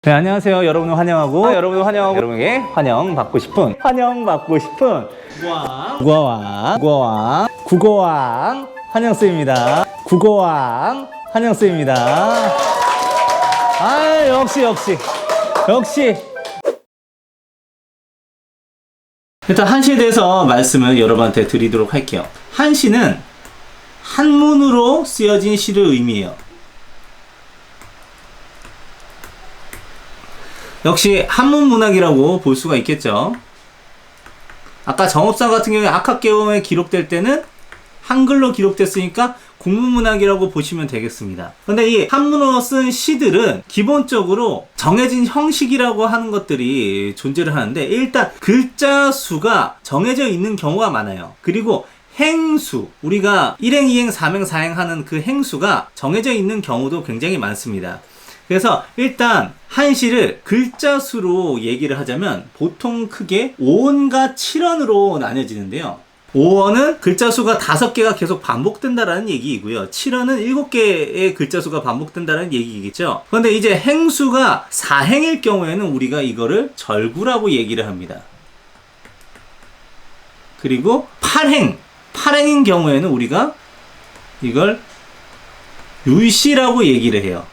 네, 안녕하세요. 여러분을 환영하고 여러분에게 환영받고 싶은 국어왕 환영쌤입니다. 국어왕 환영쌤입니다. 아, 역시. 일단 한시에 대해서 말씀을 여러분한테 드리도록 할게요. 한시는 한문으로 쓰여진 시를 의미해요. 역시 한문문학이라고 볼 수가 있겠죠. 아까 정업사 같은 경우에 악학개엄에 기록될 때는 한글로 기록됐으니까 국문문학이라고 보시면 되겠습니다. 근데 이 한문어로 쓴 시들은 기본적으로 정해진 형식이라고 하는 것들이 존재를 하는데, 일단 글자 수가 정해져 있는 경우가 많아요. 그리고 행수, 우리가 1행, 2행, 3행, 4행 하는 그 행수가 정해져 있는 경우도 굉장히 많습니다. 그래서 일단 한시를 글자 수로 얘기를 하자면 보통 크게 5원과 7원으로 나뉘어지는데요. 5원은 글자 수가 5개가 계속 반복된다라는 얘기이고요. 7원은 7개의 글자 수가 반복된다는 얘기겠죠. 그런데 이제 행수가 4행일 경우에는 우리가 이거를 절구라고 얘기를 합니다. 그리고 8행인 경우에는 우리가 이걸 율시라고 얘기를 해요.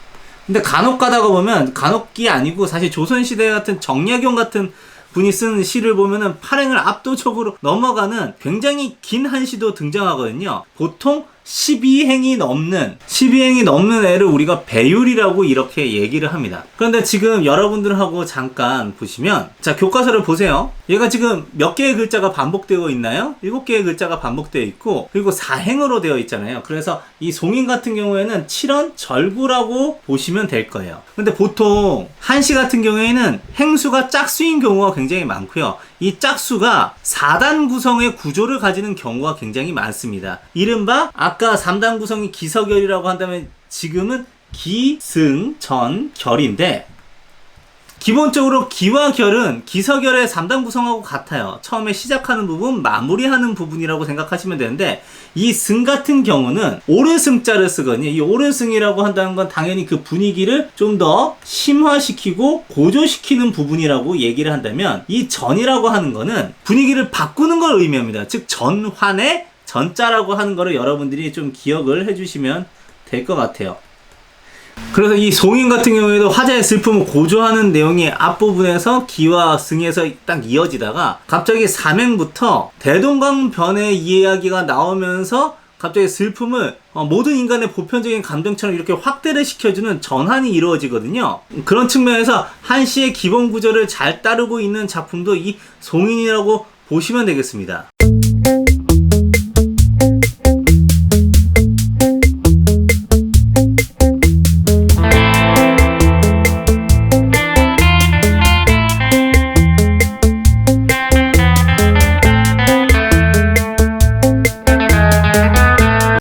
근데 간혹 가다가 보면, 간혹이 아니고 사실 조선시대 같은 정약용 같은 분이 쓴 시를 보면은 8행을 압도적으로 넘어가는 굉장히 긴 한시도 등장하거든요. 보통 12행이 넘는 애를 우리가 배율이라고 이렇게 얘기를 합니다. 그런데 지금 여러분들하고 잠깐 보시면, 자, 교과서를 보세요. 얘가 지금 몇 개의 글자가 반복되어 있나요? 7개의 글자가 반복되어 있고, 그리고 4행으로 되어 있잖아요. 그래서 이 송인 같은 경우에는 7원 절구라고 보시면 될 거예요. 근데 보통 한시 같은 경우에는 행수가 짝수인 경우가 굉장히 많고요. 이 짝수가 4단 구성의 구조를 가지는 경우가 굉장히 많습니다. 이른바 아까 3단 구성이 기서결이라고 한다면 지금은 기, 승, 전, 결인데, 기본적으로 기와 결은 기서결의 3단 구성하고 같아요. 처음에 시작하는 부분, 마무리하는 부분이라고 생각하시면 되는데, 이 승 같은 경우는 오른승자를 쓰거든요. 이 오른승이라고 한다는 건 당연히 그 분위기를 좀 더 심화시키고 고조시키는 부분이라고 얘기를 한다면, 이 전이라고 하는 거는 분위기를 바꾸는 걸 의미합니다. 즉 전환의 전자라고 하는 거를 여러분들이 좀 기억을 해주시면 될 것 같아요. 그래서 이 송인 같은 경우에도 화자의 슬픔을 고조하는 내용이 앞부분에서 기와 승에서 딱 이어지다가 갑자기 3행부터 대동강변의 이야기가 나오면서 갑자기 슬픔을 모든 인간의 보편적인 감정처럼 이렇게 확대를 시켜주는 전환이 이루어지거든요. 그런 측면에서 한시의 기본 구조를 잘 따르고 있는 작품도 이 송인이라고 보시면 되겠습니다.